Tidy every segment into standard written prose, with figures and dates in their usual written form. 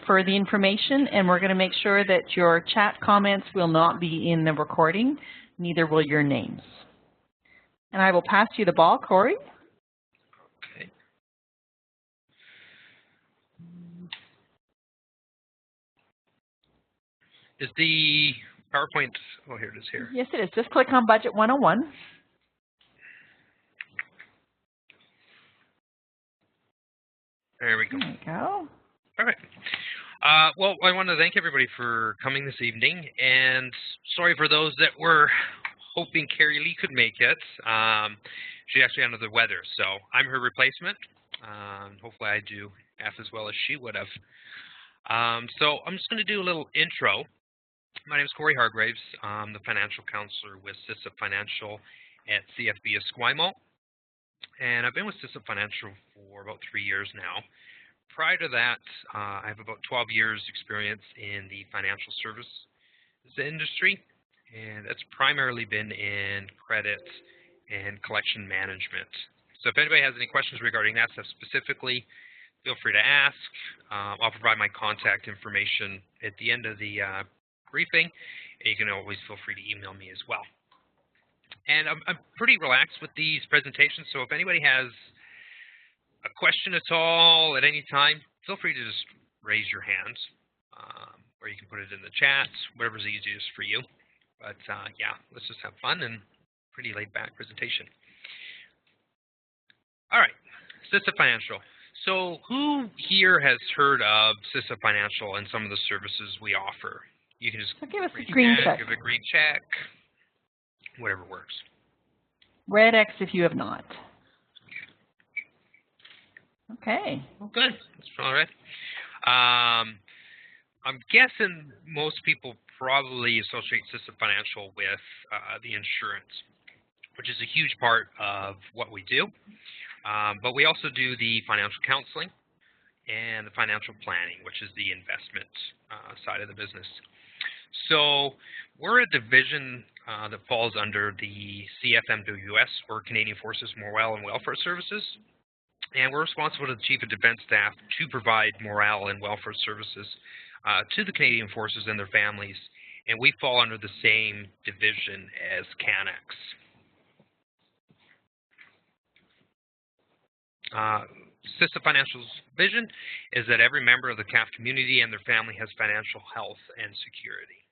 for the information, and we're going to make sure that your chat comments will not be in the recording, neither will your names. And I will pass you the ball, Corey. Okay. Is the PowerPoint, oh, here it is here. Yes, it is. Just click on Budget 101. There we go. There you go. All right. Well, I want to thank everybody for coming this evening, and sorry for those that were hoping Carrie Lee could make it. She's actually under the weather, so I'm her replacement. Hopefully I do half as well as she would have. So I'm just going to do a little intro. My name is Corey Hargraves. I'm the financial counselor with SISIP Financial at CFB Esquimalt. And I've been with SISIP Financial for about 3 years now. Prior to that, I have about 12 years experience in the financial services industry, and that's primarily been in credit and collection management. So if anybody has any questions regarding that stuff specifically, feel free to ask. I'll provide my contact information at the end of the briefing, and you can always feel free to email me as well. And I'm pretty relaxed with these presentations, so if anybody has a question at all at any time, feel free to just raise your hand, or you can put it in the chat, whatever's easiest for you. But yeah, let's just have fun and pretty laid-back presentation. All right, SISIP Financial. So who here has heard of SISIP Financial and some of the services we offer? You can just give us a green check. Give a green check, whatever works. Red X if you have not. Okay. Well, good. That's all right. I'm guessing most people probably associate SISIP Financial with the insurance, which is a huge part of what we do. But we also do the financial counseling and the financial planning, which is the investment side of the business. So we're a division that falls under the CFMWS, or Canadian Forces Morale and Welfare Services. And we're responsible to the Chief of Defense Staff to provide morale and welfare services to the Canadian Forces and their families. And we fall under the same division as CANX. SISIP Financial's vision is that every member of the CAF community and their family has financial health and security.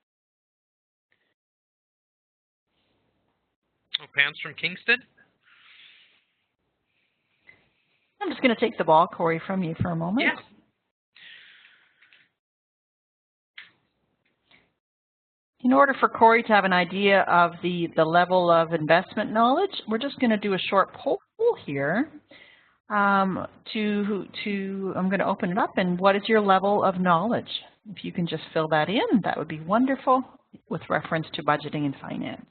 Oh, Pam's from Kingston. I'm just going to take the ball, Corey, from you for a moment. Yeah. In order for Corey to have an idea of the level of investment knowledge, we're just going to do a short poll here. I'm going to open it up, and what is your level of knowledge? If you can just fill that in, that would be wonderful with reference to budgeting and finance.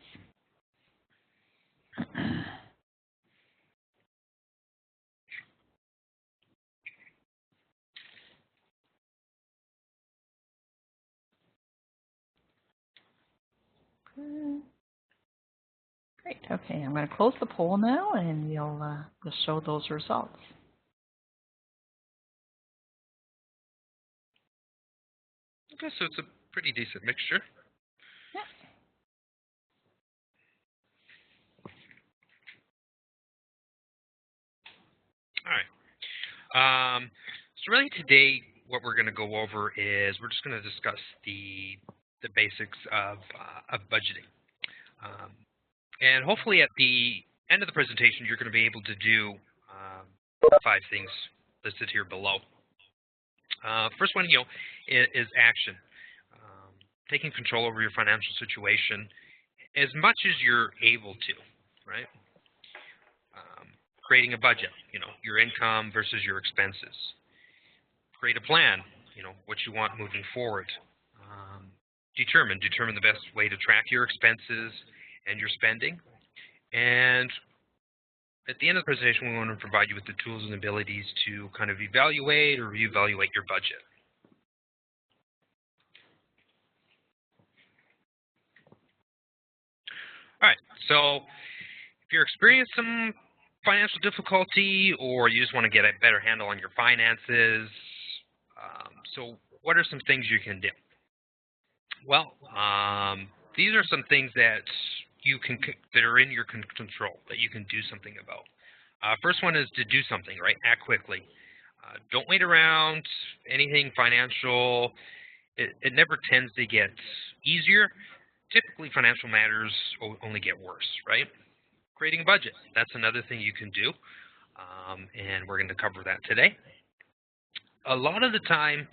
Great. Okay, I'm going to close the poll now, and we'll show those results. Okay, so it's a pretty decent mixture. Yeah. All right. So really today, what we're going to go over is we're just going to discuss the basics of budgeting. And hopefully at the end of the presentation, you're going to be able to do 5 things listed here below. First one, is action. Taking control over your financial situation as much as you're able to, right? Creating a budget, your income versus your expenses. Create a plan, what you want moving forward. Determine the best way to track your expenses and your spending. And at the end of the presentation, we want to provide you with the tools and abilities to kind of evaluate or reevaluate your budget. All right, so if you're experiencing some financial difficulty or you just want to get a better handle on your finances, So what are some things you can do? Well, these are some things that that are in your control, that you can do something about. First one is to do something, right? Act quickly. Don't wait around. Anything financial, it never tends to get easier. Typically, financial matters only get worse, right? Creating a budget, that's another thing you can do, and we're going to cover that today. A lot of the time,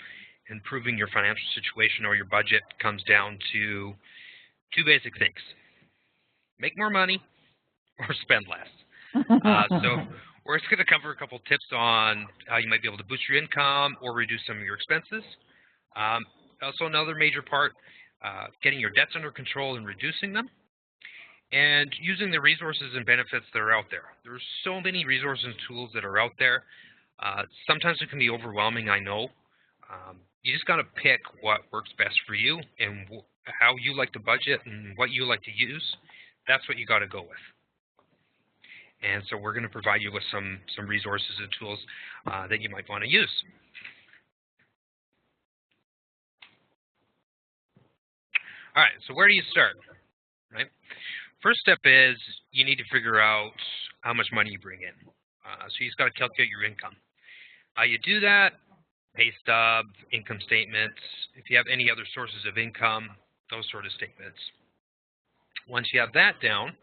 improving your financial situation or your budget comes down to two basic things: make more money or spend less. So we're just going to cover a couple tips on how you might be able to boost your income or reduce some of your expenses. Also, another major part, getting your debts under control and reducing them, and using the resources and benefits that are out there. There's so many resources and tools that are out there. Sometimes it can be overwhelming, I know. You just got to pick what works best for you and how you like to budget and what you like to use. That's what you got to go with. And so we're going to provide you with some resources and tools that you might want to use. All right, so where do you start, right? First step is you need to figure out how much money you bring in. So you just got to calculate your income. How you do that: pay stub, income statements, if you have any other sources of income, those sort of statements. Once you have that down,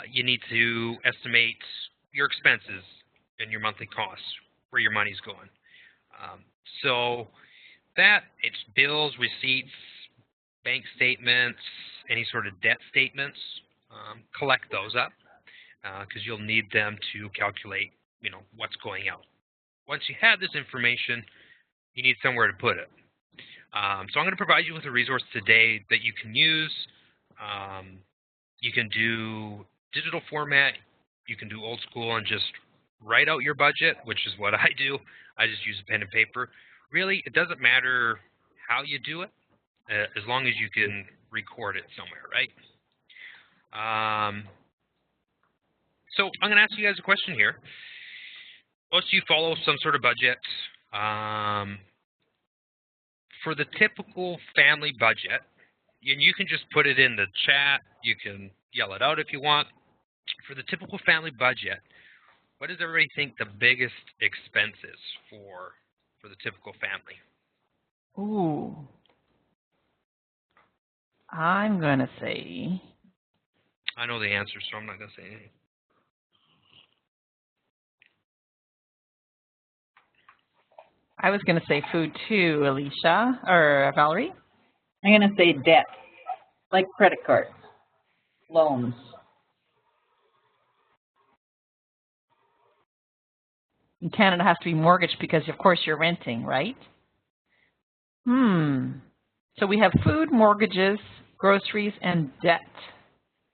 you need to estimate your expenses and your monthly costs, where your money's going. So that, it's bills, receipts, bank statements, any sort of debt statements. Collect those up because you'll need them to calculate, what's going out. Once you have this information, you need somewhere to put it. So I'm going to provide you with a resource today that you can use. You can do digital format. You can do old school and just write out your budget, which is what I do. I just use a pen and paper. Really, it doesn't matter how you do it, as long as you can record it somewhere, right? So I'm going to ask you guys a question here. Most of you follow some sort of budget. For the typical family budget, and you can just put it in the chat, you can yell it out if you want. For the typical family budget, what does everybody think the biggest expense is for the typical family? Ooh. I'm going to say... I know the answer, so I'm not going to say anything. I was going to say food too, Alicia, or Valerie. I'm going to say debt, like credit cards, loans. In Canada, it has to be mortgaged because, of course, you're renting, right? So we have food, mortgages, groceries, and debt.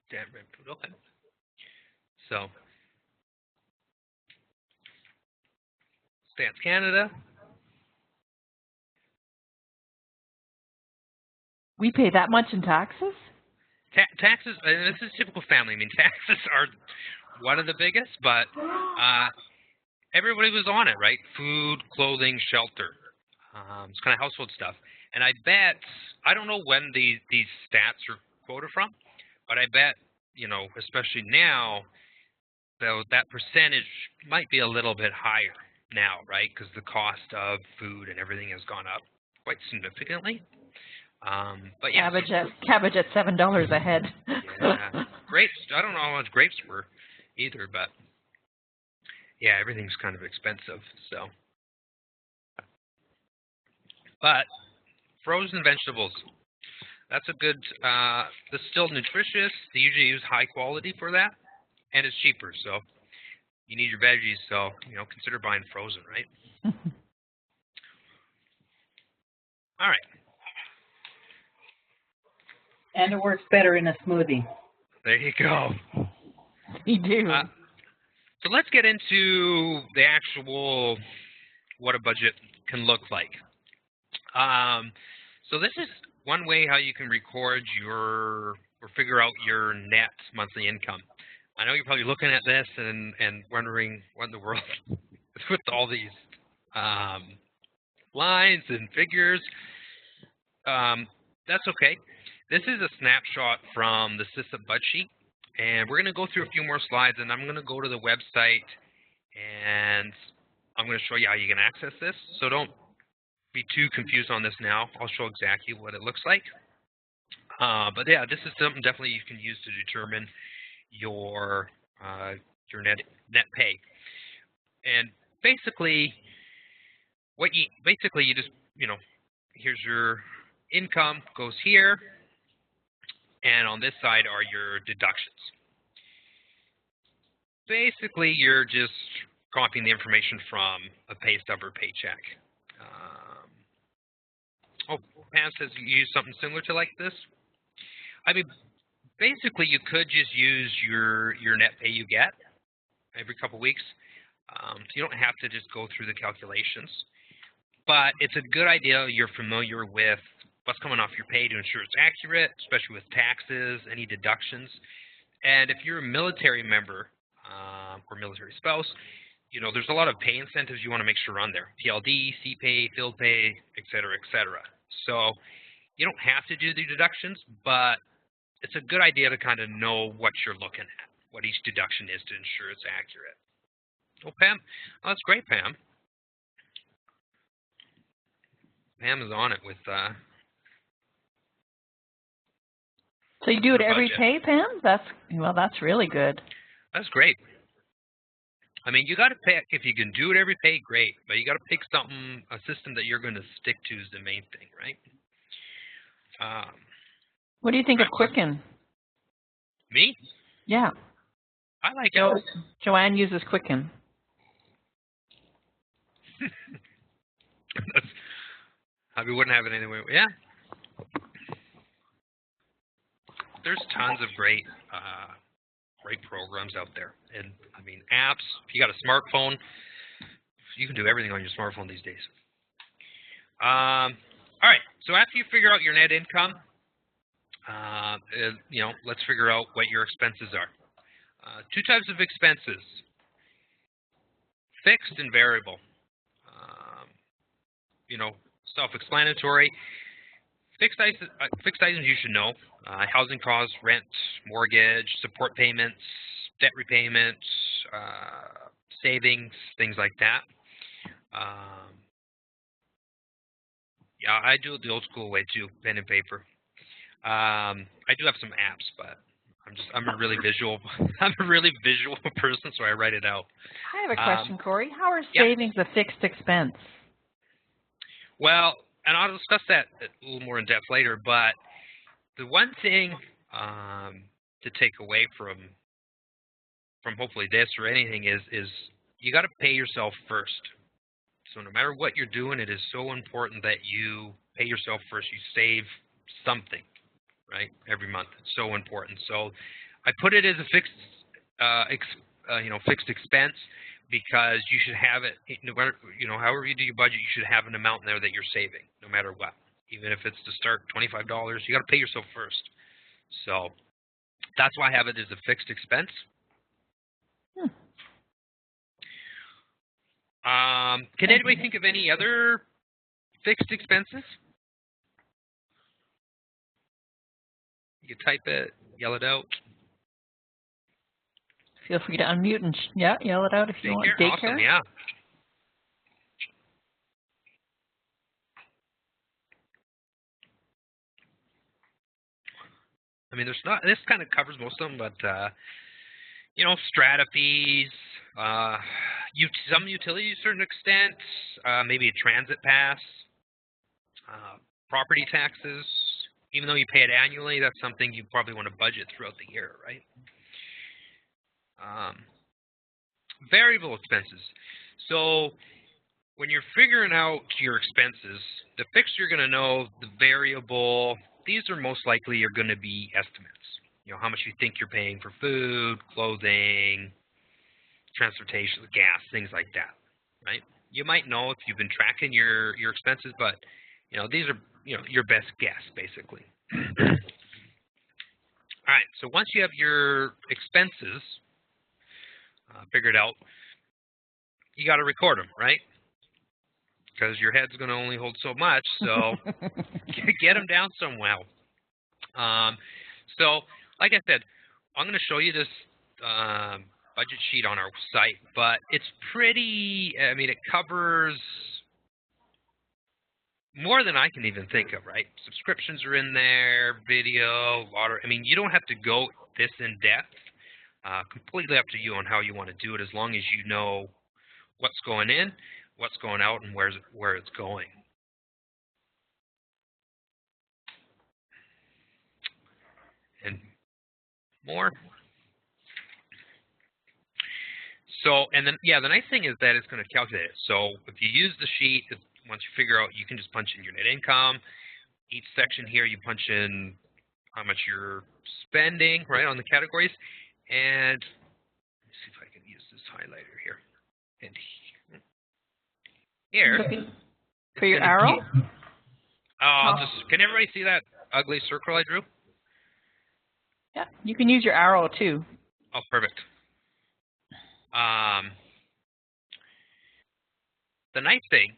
Debt, rent, food, okay. So, Stats Canada. We pay that much in taxes? Taxes, and this is typical family. I mean, taxes are one of the biggest, but everybody was on it, right? Food, clothing, shelter. It's kind of household stuff. And I bet, I don't know when these stats are quoted from, but I bet, especially now, though, that percentage might be a little bit higher now, right? Because the cost of food and everything has gone up quite significantly. But yeah, cabbage at $7 a head. Yeah, grapes. I don't know how much grapes were either, but yeah, everything's kind of expensive. So, but frozen vegetables. That's a good. That's still nutritious. They usually use high quality for that, and it's cheaper. So you need your veggies. So consider buying frozen, right? All right. And it works better in a smoothie. There you go. We do. So let's get into the actual what a budget can look like. So this is one way how you can record or figure out your net monthly income. I know you're probably looking at this and wondering what in the world is with all these lines and figures. That's okay. This is a snapshot from the SISIP bud sheet, and we're going to go through a few more slides, and I'm going to go to the website, and I'm going to show you how you can access this. So don't be too confused on this now. I'll show exactly what it looks like. But yeah, this is something definitely you can use to determine your net pay. And basically, you just, here's your income goes here, and on this side are your deductions. Basically, you're just copying the information from a pay stub or paycheck. Pam says you use something similar to like this. I mean, basically, you could just use your net pay you get every couple of weeks. So you don't have to just go through the calculations. But it's a good idea you're familiar with what's coming off your pay to ensure it's accurate, especially with taxes, any deductions. And if you're a military member or military spouse, there's a lot of pay incentives you want to make sure are on there. PLD, CPay, field pay, et cetera, et cetera. So you don't have to do the deductions, but it's a good idea to kind of know what you're looking at, what each deduction is to ensure it's accurate. Oh, Pam. Oh, that's great, Pam. Pam is on it with So you do it every pay, Pam? That's really good. That's great. I mean, you got to pick, if you can do it every pay, great. But you got to pick a system that you're going to stick to is the main thing, right? What do you think of Quicken? Me? Yeah. I like it. Joanne uses Quicken. We wouldn't have it anyway. Yeah. There's tons of great programs out there. And, I mean, apps. If you got a smartphone, you can do everything on your smartphone these days. All right. So after you figure out your net income, let's figure out what your expenses are. Two types of expenses, fixed and variable. Self-explanatory. Fixed items you should know: housing costs, rent, mortgage, support payments, debt repayments, savings, things like that. Yeah, I do it the old school way too, pen and paper. I do have some apps, but I'm a really visual person, so I write it out. I have a question, Corey. How are savings a fixed expense? Well, and I'll discuss that a little more in depth later, but the one thing to take away from hopefully this or anything is you got to pay yourself first. So no matter what you're doing, it is so important that you pay yourself first. You save something, right, every month. It's so important. So I put it as a fixed expense, because you should have it, however you do your budget, you should have an amount in there that you're saving, no matter what. Even if it's to start $25, you got to pay yourself first. So that's why I have it as a fixed expense. Can anybody think of any other fixed expenses? You can type it, yell it out. Feel free to unmute and yell it out if you want. Daycare. Awesome, yeah. I mean, this kind of covers most of them, but strata fees, some utilities to a certain extent, maybe a transit pass, property taxes. Even though you pay it annually, that's something you probably want to budget throughout the year, right? Variable expenses. So when you're figuring out your expenses, the fixed you're going to know, the variable, these are most likely going to be estimates. How much you think you're paying for food, clothing, transportation, gas, things like that, right? You might know if you've been tracking your expenses, but these are your best guess, basically. All right, so once you have your expenses figured out, you got to record them, right? because your head's going to only hold so much. So get them down somehow. So, like I said, I'm going to show you this budget sheet on our site, but it's pretty, I mean, it covers more than I can even think of, right? Subscriptions are in there, video, water. I mean, you don't have to go this in depth. Completely up to you on how you want to do it, as long as you know what's going in, what's going out, and where it's going. And more. So, and then, yeah, the nice thing is that it's going to calculate it. So if you use the sheet, once you figure out, you can just punch in your net income. Each section here, you punch in how much you're spending, right, on the categories. And let's see if I can use this highlighter here. And here. For your arrow? Can everybody see that ugly circle I drew? Yeah, you can use your arrow too. Oh, perfect. The nice thing,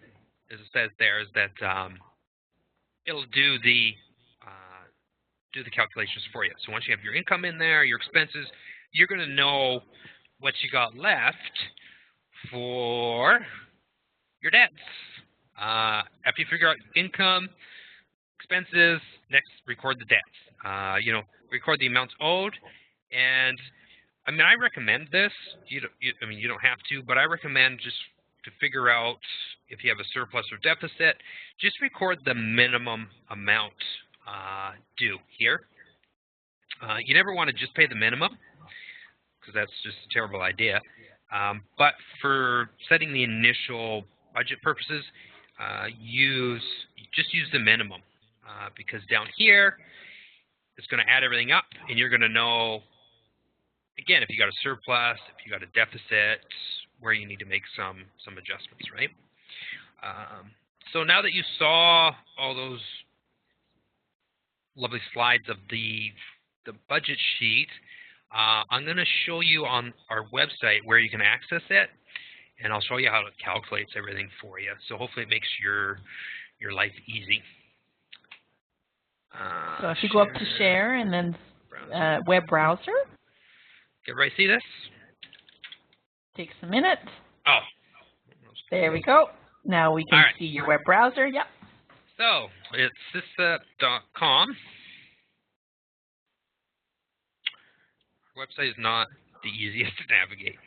as it says there, is that it'll do the calculations for you. So once you have your income in there, your expenses, you're going to know what you got left for your debts. After you figure out income, expenses, next record the debts. Record the amounts owed, and I mean, I recommend this. You don't have to, but I recommend just to figure out if you have a surplus or deficit, just record the minimum amount due here. You never want to just pay the minimum, because that's just a terrible idea. But for setting the initial budget purposes, just use the minimum, because down here it's going to add everything up, and you're going to know, again, if you got a surplus, if you got a deficit, where you need to make some adjustments, right? So now that you saw all those lovely slides of the budget sheet, I'm going to show you on our website where you can access it, and I'll show you how it calculates everything for you. So hopefully it makes your life easy. So if you go up to share and then web browser. Everybody see this? Takes a minute. Oh. There we go. Now we can see your web browser. Yep. So it's SISIP.com. Website is not the easiest to navigate.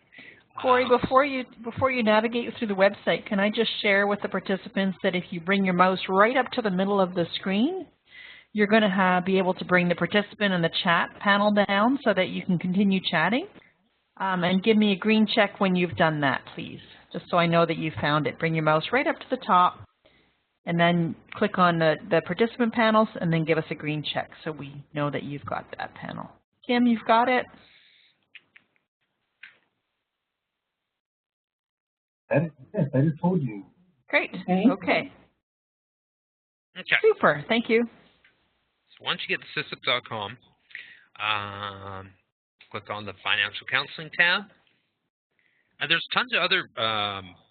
Corey, before you navigate through the website, can I just share with the participants that if you bring your mouse right up to the middle of the screen, you're going to be able to bring the participant and the chat panel down so that you can continue chatting. And give me a green check when you've done that, please, just so I know that you found it. Bring your mouse right up to the top, and then click on the participant panels, and then give us a green check so we know that you've got that panel. Kim, you've got it? Yes, I just told you. Great. Okay. Super. Thank you. So once you get to SISIP.com, click on the Financial Counseling tab. And there's tons of other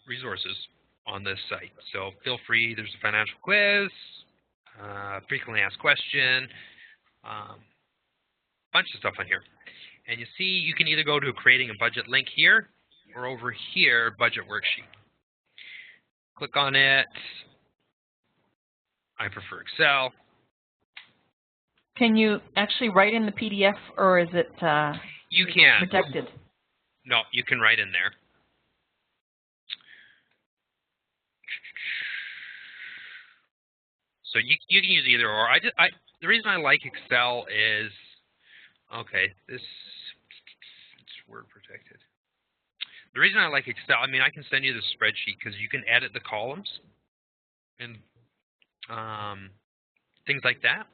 resources on this site. So feel free. There's a financial quiz, frequently asked question, bunch of stuff on here. And you see you can either go to creating a budget link here, or over here, budget worksheet. Click on it. I prefer Excel. Can you actually write in the PDF, or is it you can. protected? No, you can write in there. So you can use either or. The reason I like Excel is, okay, it's word protected. The reason I like Excel, I mean, I can send you the spreadsheet because you can edit the columns and things like that.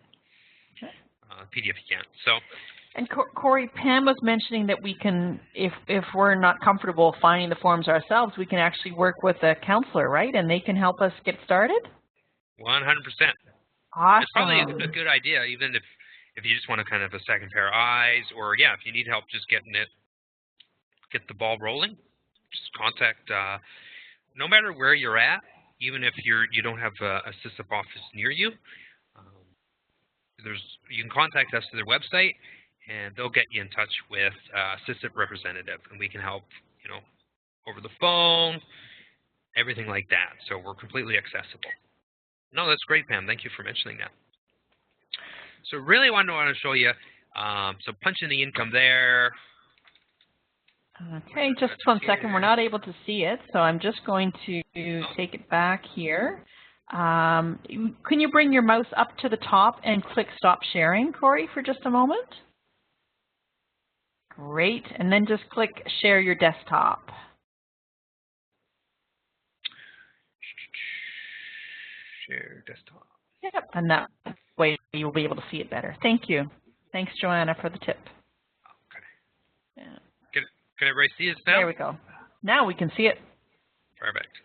Okay. PDF you can't. So. And Corey, Pam was mentioning that we can, if we're not comfortable finding the forms ourselves, we can actually work with a counselor, right? And they can help us get started? 100%. Awesome. It's probably a good idea, even if you just want to kind of a second pair of eyes, or yeah, if you need help just get the ball rolling, just contact, no matter where you're at, even if you don't have a SISIP office near you, you can contact us to their website, and they'll get you in touch with a SISIP representative, and we can help, over the phone, everything like that. So we're completely accessible. No, that's great, Pam. Thank you for mentioning that. So really want to show you, so punching the income there. Okay, just 1 second. We're not able to see it, so I'm just going to take it back here. Can you bring your mouse up to the top and click Stop Sharing, Corey, for just a moment? Great, and then just click Share Your Desktop. Share Desktop. Yep, and that way you'll be able to see it better. Thank you. Thanks, Joanna, for the tip. Okay. Yeah. Can everybody see it now? There we go. Now we can see it. Perfect.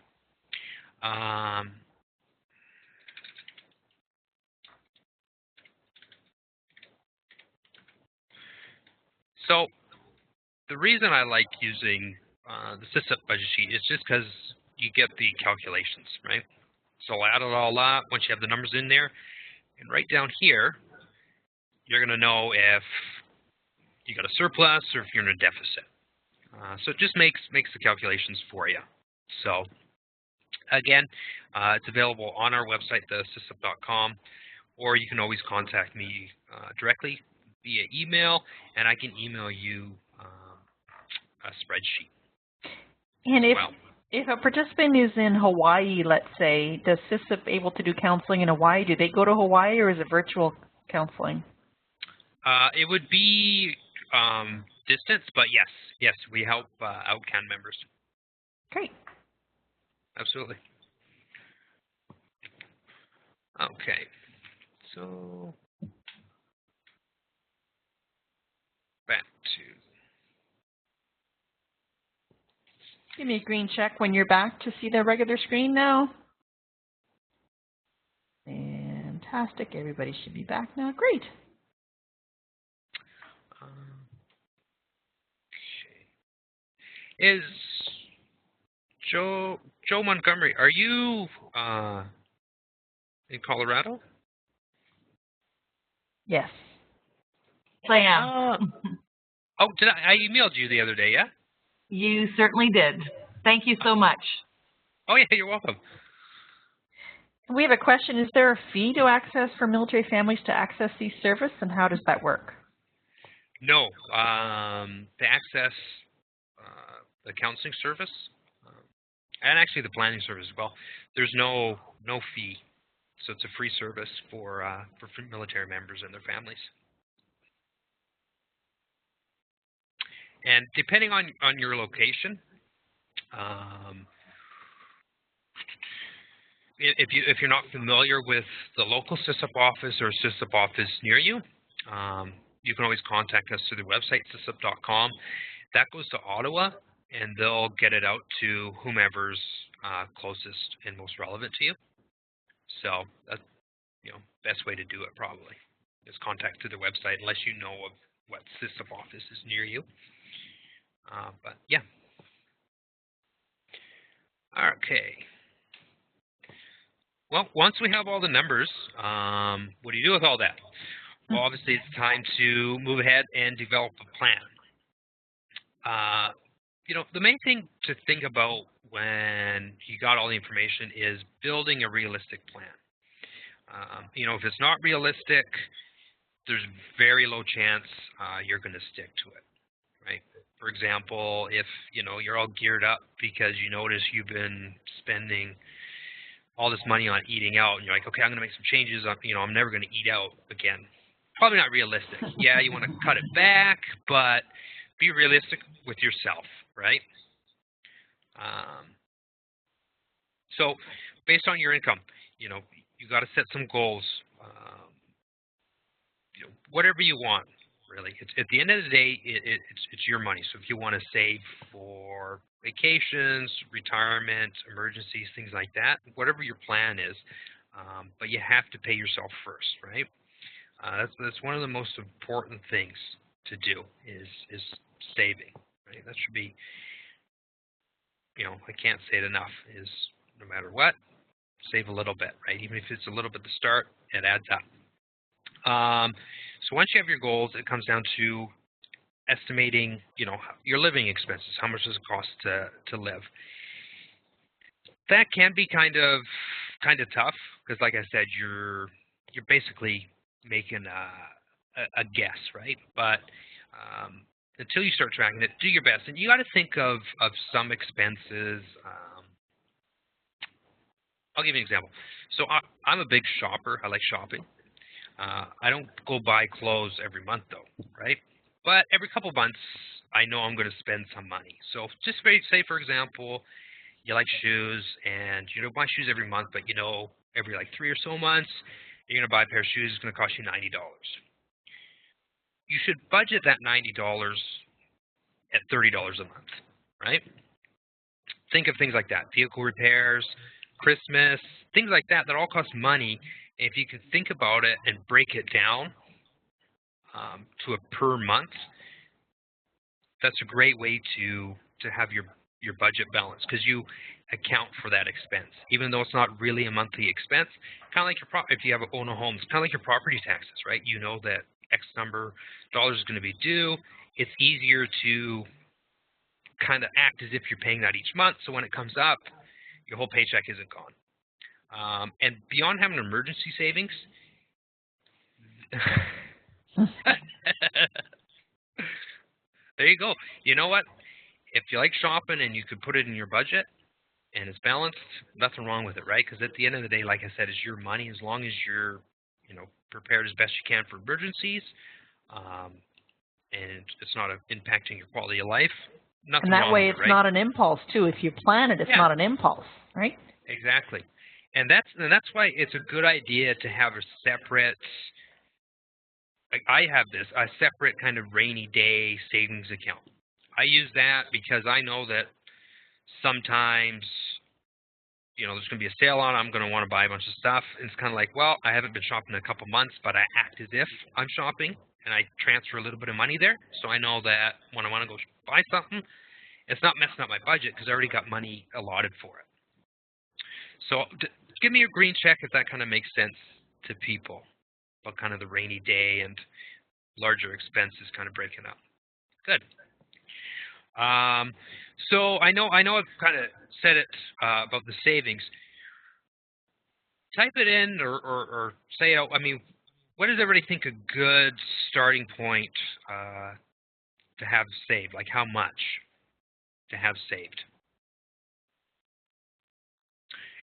So the reason I like using the SISIP budget sheet is just because you get the calculations, right? So I'll add it all up once you have the numbers in there. And right down here, you're going to know if you got a surplus or if you're in a deficit. So it just makes the calculations for you. So again, it's available on our website, thesisip.com, or you can always contact me directly via email, and I can email you a spreadsheet. And if a participant is in Hawaii, let's say, does SISIP able to do counseling in Hawaii? Do they go to Hawaii, or is it virtual counseling? It would be distance, but yes, we help OutCan members. Great. Absolutely. Okay, so back to. Give me a green check when you're back to see the regular screen now. Fantastic. Everybody should be back now. Great. Okay. Is Joe Montgomery, are you in Colorado? Yes. I am. Oh, I emailed you the other day, yeah? You certainly did. Thank you so much. Oh, yeah, you're welcome. We have a question. Is there a fee to access for military families to access these services, and how does that work? No. To access the counseling service, and actually the planning service as well, there's no fee. So it's a free service for military members and their families. And depending on your location, if you're not familiar with the local SISIP office or SISIP office near you, you can always contact us through the website, SISIP.com. That goes to Ottawa, and they'll get it out to whomever's closest and most relevant to you. So that's best way to do it probably is contact through the website unless you know of what SISIP office is near you. But yeah. Okay. Well, once we have all the numbers, what do you do with all that? Well, obviously it's time to move ahead and develop a plan. The main thing to think about when you got all the information is building a realistic plan. If it's not realistic, there's very low chance you're going to stick to it, right? For example, if you're all geared up because you notice you've been spending all this money on eating out, and you're like, okay, I'm going to make some changes. I'm never going to eat out again. Probably not realistic. Yeah, you want to cut it back, but be realistic with yourself, right? So based on your income, you got to set some goals. Whatever you want, really. At the end of the day, it's your money. So if you want to save for vacations, retirement, emergencies, things like that, whatever your plan is, but you have to pay yourself first, right? That's one of the most important things to do is saving, right? That should be, I can't say it enough, is no matter what, save a little bit, right? Even if it's a little bit to start, it adds up. So once you have your goals, it comes down to estimating, your living expenses. How much does it cost to live? That can be kind of tough because, like I said, you're basically making a guess, right? But until you start tracking it, do your best, and you got to think of some expenses. I'll give you an example. So I'm a big shopper. I like shopping. I don't go buy clothes every month, though, right? But every couple months, I know I'm going to spend some money. So just say, for example, you like shoes, and you don't buy shoes every month, but every like 3 or so months, you're going to buy a pair of shoes. It's going to cost you $90. You should budget that $90 at $30 a month, right? Think of things like that. Vehicle repairs, Christmas, things like that all cost money. And if you can think about it and break it down to a per month, that's a great way to have your budget balanced, because you account for that expense, even though it's not really a monthly expense. Kind of like if you own a home, it's kind of like your property taxes, right? You know that X number of dollars is going to be due. It's easier to kind of act as if you're paying that each month, so when it comes up, your whole paycheck isn't gone. And beyond having emergency savings, there you go. You know what? If you like shopping and you could put it in your budget and it's balanced, nothing wrong with it, right? Because at the end of the day, like I said, it's your money. As long as you're, prepared as best you can for emergencies, and it's not impacting your quality of life, nothing wrong with it, right? And that way it's not an impulse, too. If you plan it, it's not an impulse, right? Exactly. And that's why it's a good idea to have a separate, like I have a separate kind of rainy day savings account. I use that because I know that sometimes, there's going to be a sale on, I'm going to want to buy a bunch of stuff. And it's kind of like, well, I haven't been shopping in a couple months, but I act as if I'm shopping, and I transfer a little bit of money there. So I know that when I want to go buy something, it's not messing up my budget because I already got money allotted for it. So give me a green check if that kind of makes sense to people, about kind of the rainy day and larger expenses kind of breaking up. Good. So I know I've kind of said it about the savings. Type it in or say it out. I mean, what does everybody think a good starting point to have saved? Like how much to have saved?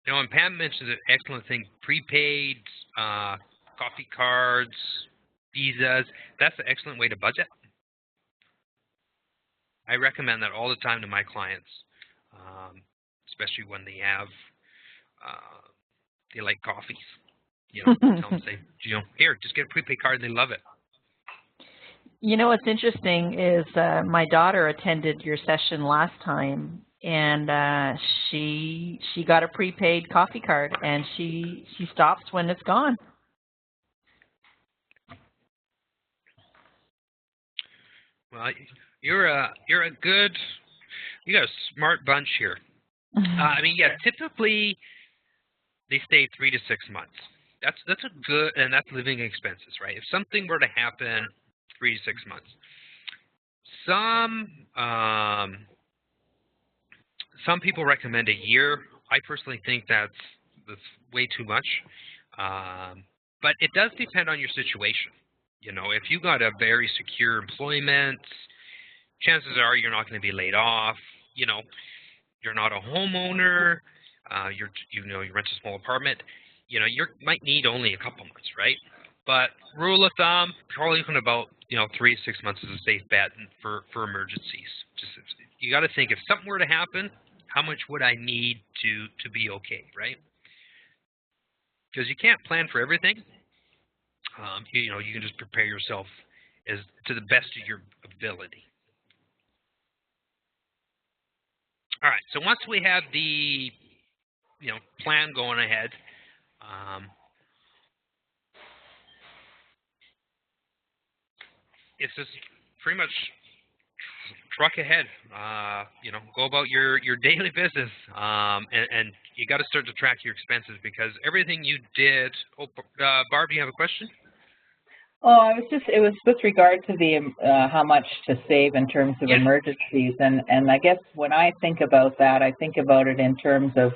And Pam mentions an excellent thing, prepaid, coffee cards, visas. That's an excellent way to budget. I recommend that all the time to my clients, especially when they have, they like coffees. Tell them, say, here, just get a prepaid card, and they love it. What's interesting is my daughter attended your session last time, and she got a prepaid coffee card, and she stops when it's gone. Well, you got a smart bunch here. I mean, yeah, typically they stay 3 to 6 months. That's a good, and that's living expenses, right? If something were to happen, 3 to 6 months. Some people recommend a year. I personally think that's way too much. But it does depend on your situation. If you got a very secure employment, chances are you're not going to be laid off. You're not a homeowner. You rent a small apartment. You might need only a couple months, right? But rule of thumb, probably looking about 3 to 6 months is a safe bet for emergencies. You got to think, if something were to happen, how much would I need to be okay, right? Because you can't plan for everything. You can just prepare yourself as to the best of your ability. All right. So once we have the plan going ahead, it's just pretty much truck ahead. You know, go about your daily business, and you got to start to track your expenses because everything you did. Oh, Barb, do you have a question? Oh, it was with regard to the how much to save in terms of Yes. emergencies, and I guess when I think about that, I think about it in terms of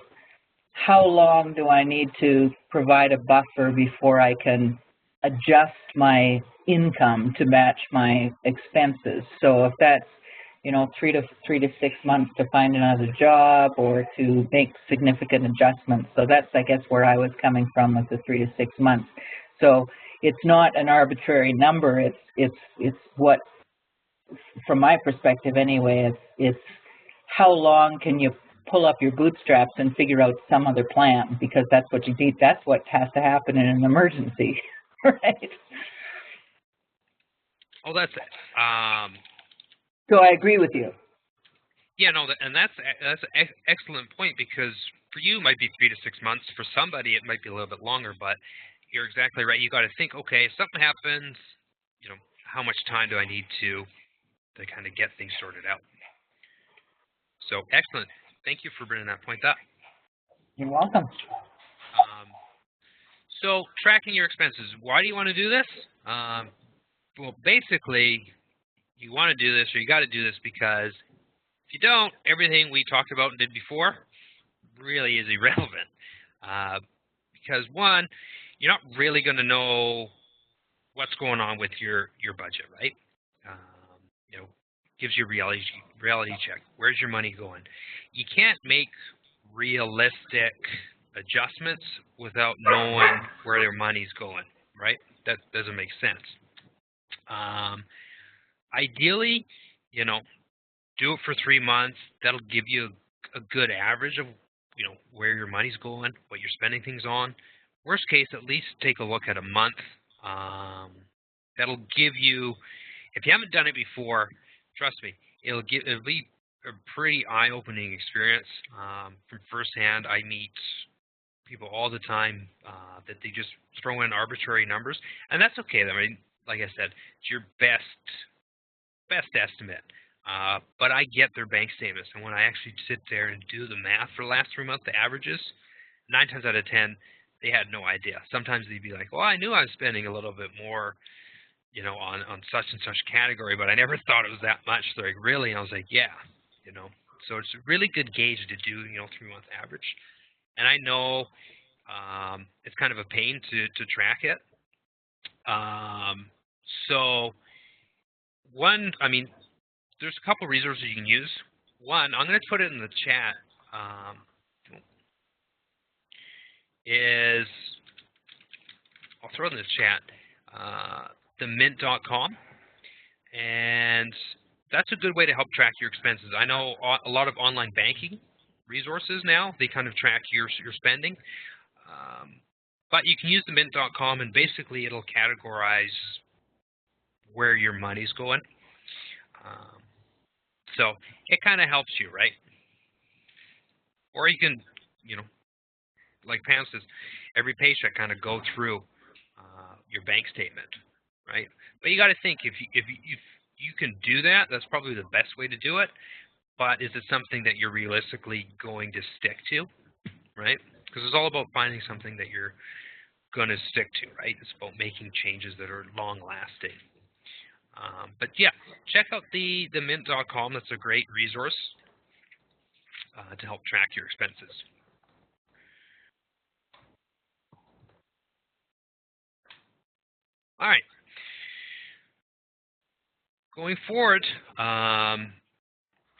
how long do I need to provide a buffer before I can adjust my income to match my expenses. So if that's, you know, 3 to 6 months to find another job or to make significant adjustments. So that's, I guess, where I was coming from with the 3 to 6 months. So it's not an arbitrary number. It's what, from my perspective anyway, it's how long can you pull up your bootstraps and figure out some other plan, because that's what you need. That's what has to happen in an emergency, right? Oh, that's it. So I agree with you. Yeah, no, and that's an excellent point because for you it might be 3 to 6 months. For somebody it might be a little bit longer, but you're exactly right. You got to think, okay, if something happens, you know, how much time do I need to kind of get things sorted out? So excellent. Thank you for bringing that point up. You're welcome. So tracking your expenses. Why do you want to do this? Well, basically, you want to do this or you got to do this because if you don't, everything we talked about and did before really is irrelevant. Because one, you're not really going to know what's going on with your budget, right? You know, gives you a reality check. Where's your money going? You can't make realistic adjustments without knowing where their money's going, right? That doesn't make sense. Ideally, you know, do it for 3 months. That'll give you a good average of, you know, where your money's going, what you're spending things on. Worst case, at least take a look at a month. That'll give you, if you haven't done it before, trust me, it'll be a pretty eye-opening experience. From firsthand, I meet people all the time that they just throw in arbitrary numbers, and that's okay. I mean, like I said, it's your best estimate. But I get their bank statements, and when I actually sit there and do the math for the last 3 months, the averages, 9 times out of 10, they had no idea. Sometimes they'd be like, well, I knew I was spending a little bit more, you know, on such and such category, but I never thought it was that much. They're like, really? And I was like, yeah, you know. So it's a really good gauge to do, you know, 3-month average. And I know it's kind of a pain to track it. So one, I mean, there's a couple resources you can use. One, I'm going to put it in the chat, I'll throw it in the chat, themint.com, and that's a good way to help track your expenses. I know a lot of online banking resources now, they kind of track your spending, but you can use the mint.com, and basically it'll categorize where your money's going. So it kind of helps you, right? Or you can, you know, like Pam says, every paycheck kind of go through your bank statement, right? But you got to think, if you can do that, that's probably the best way to do it. But is it something that you're realistically going to stick to, right? Because it's all about finding something that you're going to stick to, right? It's about making changes that are long-lasting. But yeah, check out the mint.com. That's a great resource to help track your expenses. All right. Going forward,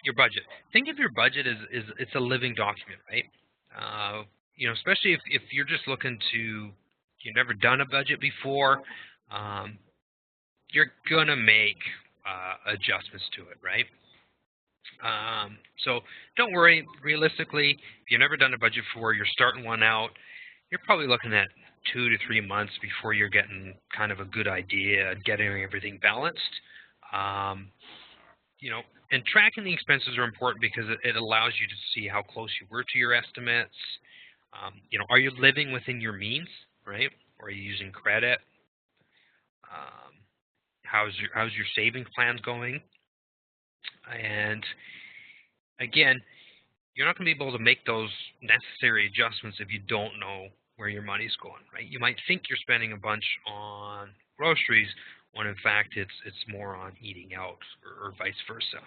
your budget. Think of your budget as it's a living document, right? You know, especially if you're just looking to, you've never done a budget before, you're gonna make adjustments to it, right? So don't worry. Realistically, if you've never done a budget before, you're starting one out, you're probably looking at 2 to 3 months before you're getting kind of a good idea and getting everything balanced. You know, and tracking the expenses are important because it allows you to see how close you were to your estimates. You know, are you living within your means, right? Or are you using credit? How's your savings plans going? And again, you're not going to be able to make those necessary adjustments if you don't know where your money's going, right? You might think you're spending a bunch on groceries when in fact it's more on eating out or vice versa.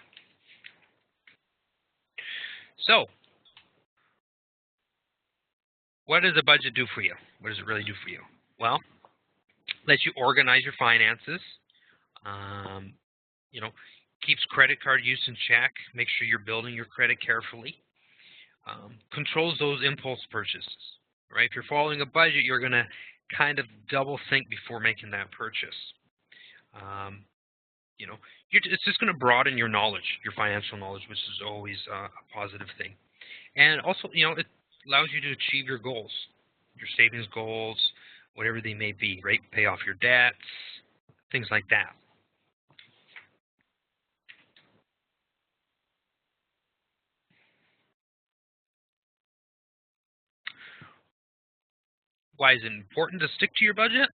So, what does a budget do for you? What does it really do for you? Well, lets you organize your finances. You know, keeps credit card use in check. Make sure you're building your credit carefully. Controls those impulse purchases, right? If you're following a budget, you're going to kind of double think before making that purchase. You know, it's just going to broaden your knowledge, your financial knowledge, which is always a positive thing. And also, you know, it allows you to achieve your goals, your savings goals, whatever they may be, right? Pay off your debts, things like that. Why is it important to stick to your budget?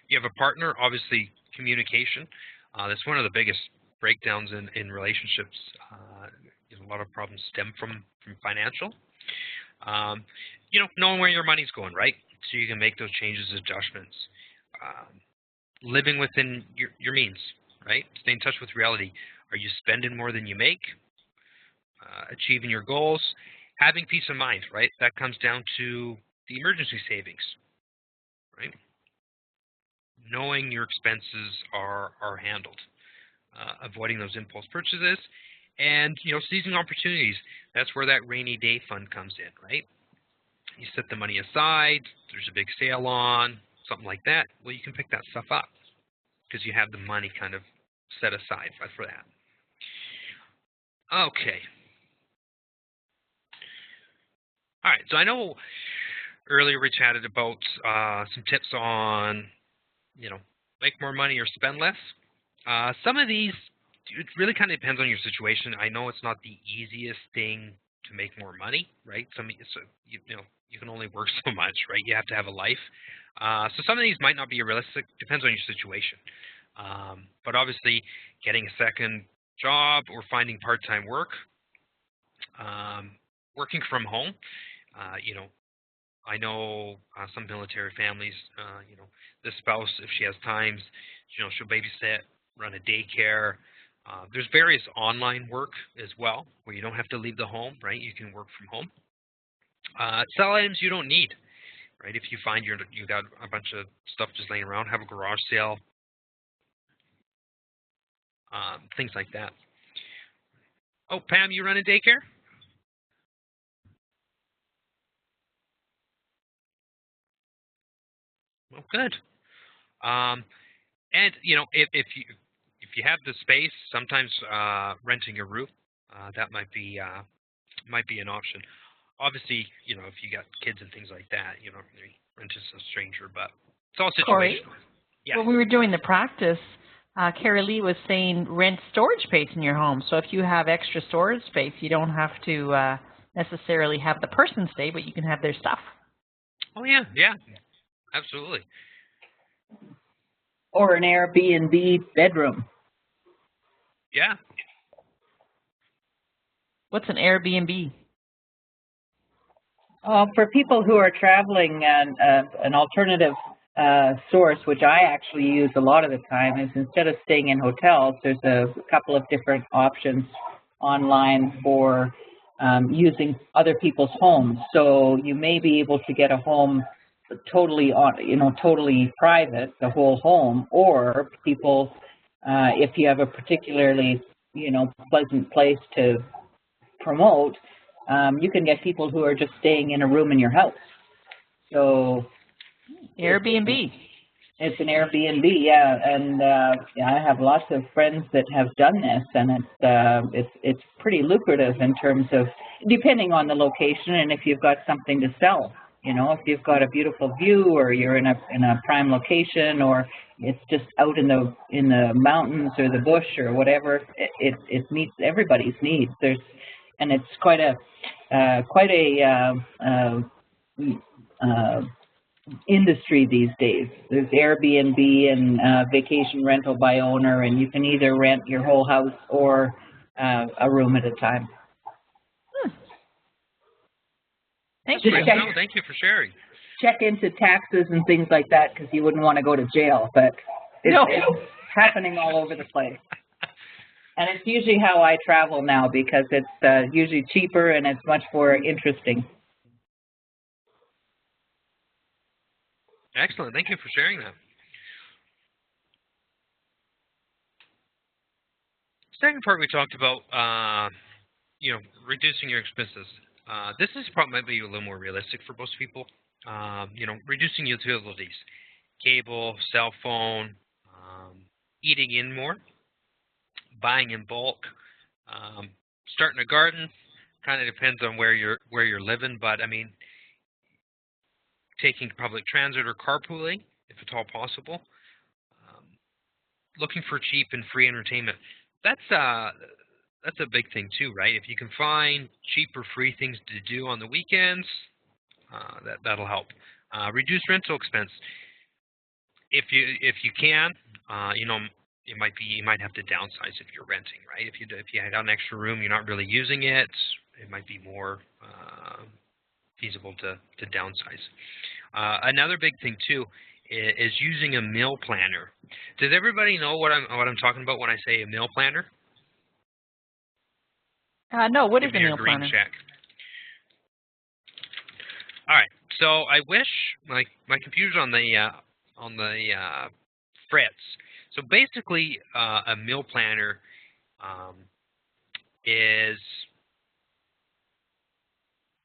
You have a partner, obviously communication. That's one of the biggest breakdowns in relationships. You know, a lot of problems stem from financial. You know, knowing where your money's going, right? So you can make those changes, adjustments. Living within your means, right? Stay in touch with reality. Are you spending more than you make? Achieving your goals. Having peace of mind, right? That comes down to the emergency savings, right? Knowing your expenses are handled. Avoiding those impulse purchases. And, you know, seizing opportunities. That's where that rainy day fund comes in, right? You set the money aside, there's a big sale on, something like that. Well, you can pick that stuff up because you have the money kind of set aside for that. Okay. All right, so I know earlier we chatted about some tips on, you know, make more money or spend less. Some of these, it really kind of depends on your situation. I know it's not the easiest thing to make more money, right? You know, you can only work so much, right? You have to have a life. So some of these might not be realistic. Depends on your situation. But obviously, getting a second job or finding part-time work, working from home. You know, I know some military families. You know, the spouse, if she has times, you know, she'll babysit, run a daycare. There's various online work as well where you don't have to leave the home, right? You can work from home. Sell items you don't need, right? If you find you got a bunch of stuff just laying around, have a garage sale, things like that. Oh, Pam, you run a daycare? Well, good. And you know, if you have the space, sometimes renting a room that might be an option. Obviously, you know, if you got kids and things like that, you know, rent to a stranger, but it's all situational. Corey, Yeah. when we were doing the practice, Carrie Lee was saying rent storage space in your home. So if you have extra storage space, you don't have to necessarily have the person stay, but you can have their stuff. Oh yeah, yeah, absolutely. Or an Airbnb bedroom. Yeah. What's an Airbnb? For people who are traveling, and an alternative source, which I actually use a lot of the time, is instead of staying in hotels, there's a couple of different options online for using other people's homes. So you may be able to get a home totally totally private, the whole home, or people, if you have a particularly, pleasant place to promote, you can get people who are just staying in a room in your house. So Airbnb. It's an Airbnb, yeah, and I have lots of friends that have done this, and it's pretty lucrative in terms of, depending on the location and if you've got something to sell. You know, if you've got a beautiful view, or you're in a prime location, or it's just out in the mountains or the bush or whatever, it meets everybody's needs. And it's quite a industry these days. There's Airbnb and vacation rental by owner, and you can either rent your whole house or a room at a time. Thank you. No, thank you for sharing. Check into taxes and things like that because you wouldn't want to go to jail, but it's happening all over the place. And it's usually how I travel now because it's usually cheaper and it's much more interesting. Excellent. Thank you for sharing that. Second part we talked about, reducing your expenses. This is probably a little more realistic for most people. Reducing utilities, cable, cell phone, eating in more, buying in bulk, starting a garden. Kind of depends on where you're living, but I mean, taking public transit or carpooling if it's all possible. Looking for cheap and free entertainment. That's a big thing too, right? If you can find cheap or free things to do on the weekends, that'll help. Reduce rental expense. If you can, you might have to downsize if you're renting, right? If you had an extra room, you're not really using it, it might be more feasible to downsize. Another big thing too is using a meal planner. Does everybody know what I'm talking about when I say a meal planner? No, what is a meal planner? Check. All right. So I wish my computer's on the fritz. So basically, a meal planner is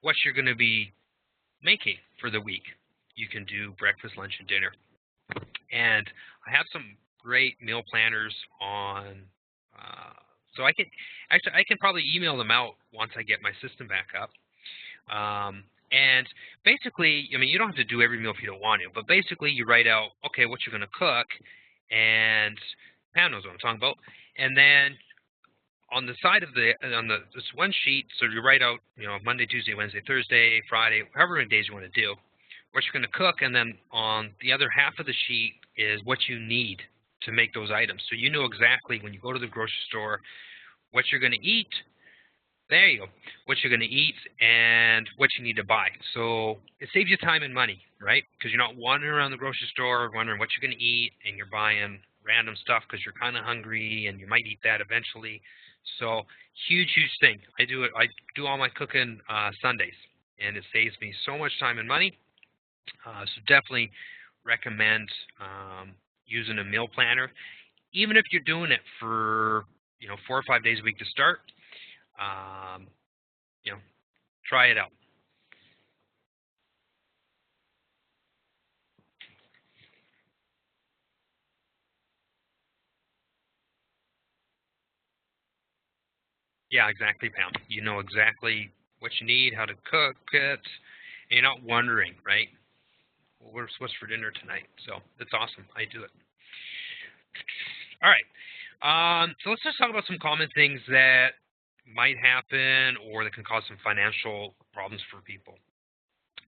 what you're going to be making for the week. You can do breakfast, lunch, and dinner. And I have some great meal planners on. So I can probably email them out once I get my system back up. And basically, I mean, you don't have to do every meal if you don't want to, but basically you write out, okay, what you're going to cook, and Pam knows what I'm talking about. And then on the side of this one sheet, so you write out, Monday, Tuesday, Wednesday, Thursday, Friday, however many days you want to do, what you're going to cook, and then on the other half of the sheet is what you need to make those items. So you know exactly when you go to the grocery store what you're going to eat. There you go. What you're going to eat and what you need to buy. So it saves you time and money, right? Because you're not wandering around the grocery store wondering what you're going to eat, and you're buying random stuff because you're kind of hungry and you might eat that eventually. So huge thing. I do all my cooking Sundays, and it saves me so much time and money. So definitely recommend using a meal planner, even if you're doing it for 4 or 5 days a week to start. Try it out. Yeah, exactly, Pam. You know exactly what you need, how to cook it, and you're not wondering, right? Well, what's for dinner tonight? So it's awesome. I do it. All right. So let's just talk about some common things that might happen or that can cause some financial problems for people.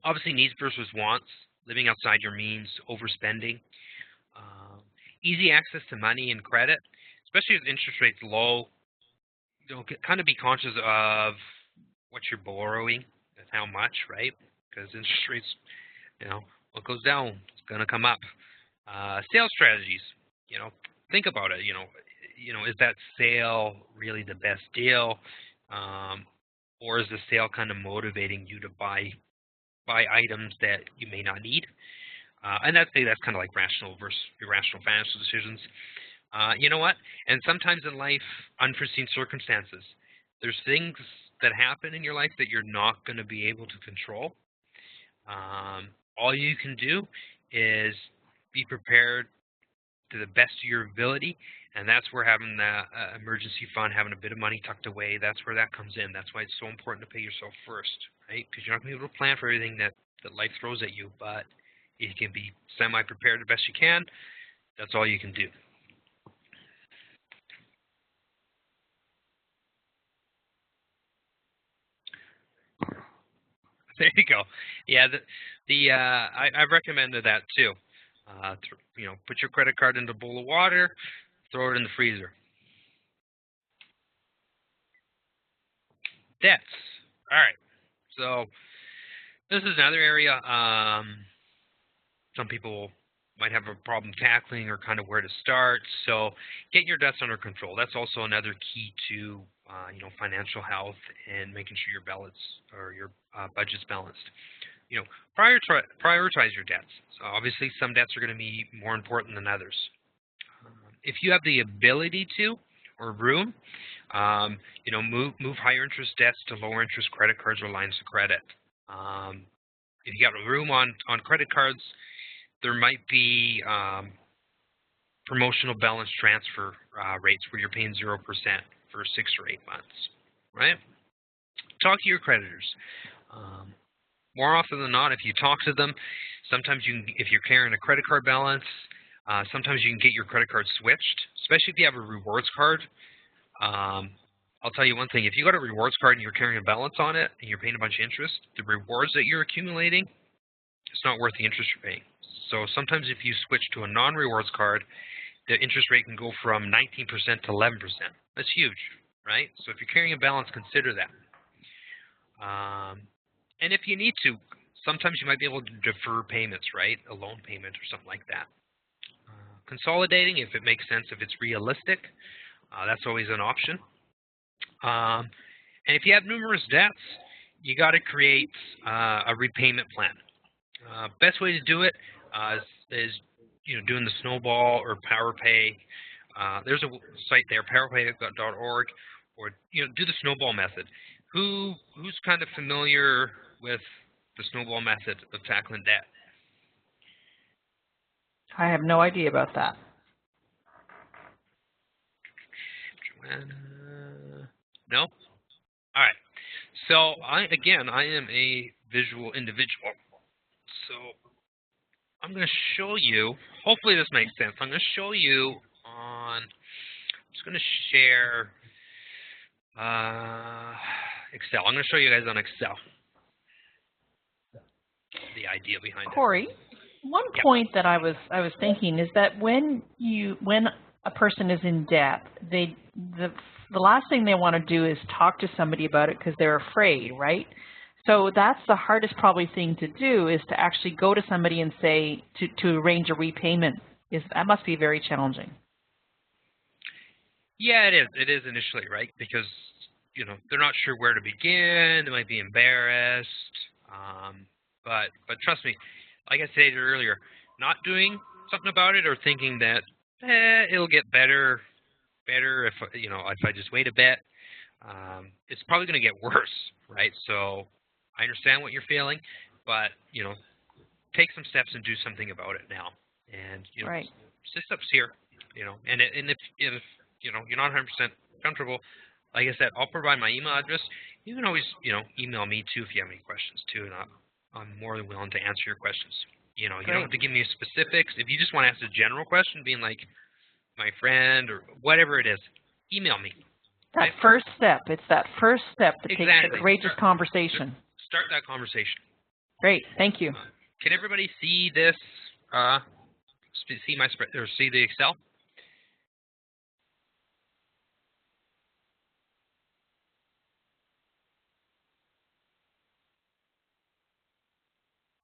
Obviously, needs versus wants, living outside your means, overspending, easy access to money and credit, especially with interest rates low. Kind of be conscious of what you're borrowing and how much, right? Because interest rates, what goes down is going to come up. Sales strategies, think about it. Is that sale really the best deal, or is the sale kind of motivating you to buy items that you may not need? And that's kind of like rational versus irrational financial decisions. You know what? And sometimes in life, unforeseen circumstances. There's things that happen in your life that you're not going to be able to control. All you can do is be prepared to the best of your ability, and that's where having the emergency fund, having a bit of money tucked away, that's where that comes in. That's why it's so important to pay yourself first, right? Because you're not going to be able to plan for everything that life throws at you, but if you can be semi-prepared the best you can, that's all you can do. There you go. Yeah, I've recommended that too. Put your credit card into a bowl of water, throw it in the freezer. Debts. All right. So this is another area some people might have a problem tackling or kind of where to start. So getting your debts under control. That's also another key to financial health and making sure your balance or your budget's balanced. Prioritize your debts. So obviously some debts are going to be more important than others. If you have the ability to or room, move higher interest debts to lower interest credit cards or lines of credit. If you got room on credit cards, there might be promotional balance transfer rates where you're paying 0% for 6 or 8 months, right? Talk to your creditors. More often than not, if you talk to them, sometimes if you're carrying a credit card balance, sometimes you can get your credit card switched, especially if you have a rewards card. I'll tell you one thing. If you got a rewards card and you're carrying a balance on it and you're paying a bunch of interest, the rewards that you're accumulating, it's not worth the interest you're paying. So sometimes if you switch to a non-rewards card, the interest rate can go from 19% to 11%. That's huge, right? So if you're carrying a balance, consider that. And if you need to, sometimes you might be able to defer payments, right? A loan payment or something like that. Consolidating, if it makes sense, if it's realistic, that's always an option. And if you have numerous debts, you got to create a repayment plan. Best way to do it is doing the Snowball or PowerPay. There's a site there, powerpay.org, or do the Snowball method. Who's kind of familiar with the Snowball method of tackling debt? I have no idea about that. Joanna? No? All right. So I am a visual individual. So I'm going to show you, hopefully this makes sense. I'm going to show you I'm just going to share Excel. I'm going to show you guys on Excel the idea behind Corey, one point that I was thinking is that when a person is in debt, the last thing they want to do is talk to somebody about it because they're afraid, right? So that's the hardest probably thing to do, is to actually go to somebody and say to arrange a repayment. That must be very challenging. Yeah, it is. It is initially, right? Because they're not sure where to begin. They might be embarrassed. But trust me, like I stated earlier, not doing something about it or thinking that it'll get better if I just wait a bit, it's probably going to get worse, right? So I understand what you're feeling, but take some steps and do something about it now. And right. SISIP's here, and if you're not 100% comfortable, like I said, I'll provide my email address. You can always email me too if you have any questions too, and I'm more than willing to answer your questions. You don't have to give me specifics. If you just want to ask a general question, being like my friend or whatever it is, email me. That first step. It's that first step that takes the courageous conversation. Start that conversation. Great. Thank you. Can everybody see this? See my spread or see the Excel?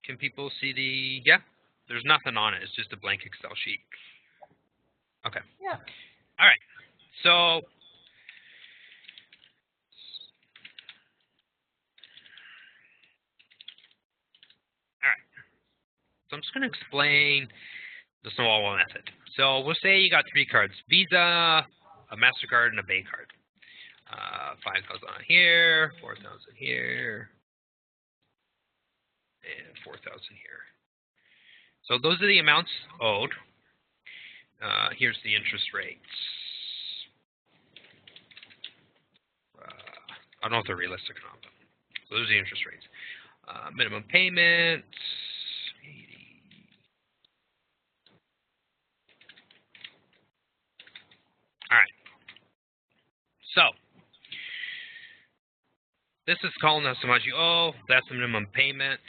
Can people see the? Yeah. There's nothing on it. It's just a blank Excel sheet. Okay. Yeah. All right. So I'm just going to explain the Snowball method. So we'll say you got 3 cards: Visa, a MasterCard, and a Bay card. 5,000 here, 4,000 here, and 4,000 here. So those are the amounts owed. Here's the interest rates. I don't know if they're realistic or not, but so those are the interest rates. Minimum payment. All right. So this is calling us how much you owe. That's the minimum payment.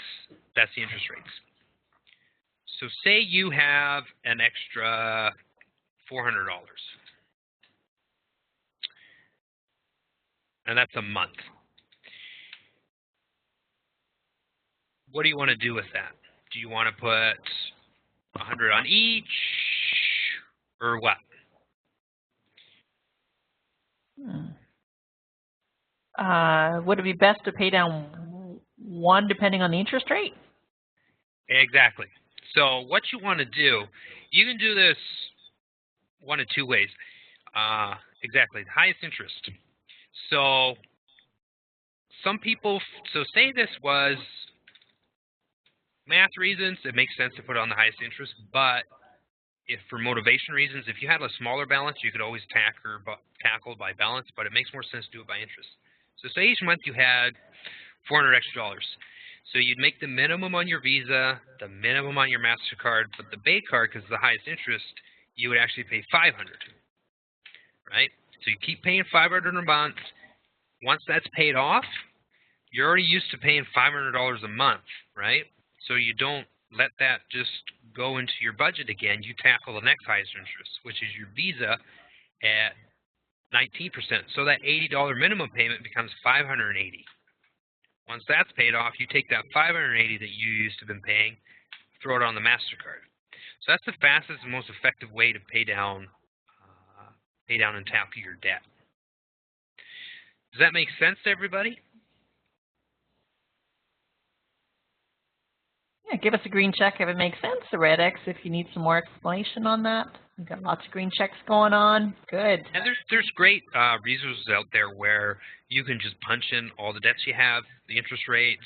That's the interest rates. So say you have an extra $400, and that's a month. What do you want to do with that? Do you want to put 100 on each, or what? Would it be best to pay down one depending on the interest rate? Exactly. So what you want to do, you can do this one of two ways. Exactly, the highest interest. So some people, so say this was math reasons, it makes sense to put it on the highest interest, but if for motivation reasons, if you had a smaller balance, you could always tackle by balance, but it makes more sense to do it by interest. So say each month you had $400 extra. So you'd make the minimum on your Visa, the minimum on your MasterCard, but the Bay card, because it's the highest interest, you would actually pay $500, right? So you keep paying $500 a month. Once that's paid off, you're already used to paying $500 a month, right? So you don't let that just go into your budget again. You tackle the next highest interest, which is your Visa at 19%. So that $80 minimum payment becomes $580. Once that's paid off, you take that $580 that you used to have been paying, throw it on the MasterCard. So that's the fastest and most effective way to pay down and tackle your debt. Does that make sense to everybody? Yeah, give us a green check if it makes sense. A red X if you need some more explanation on that. We've got lots of green checks going on. Good. And there's great resources out there where you can just punch in all the debts you have, the interest rates,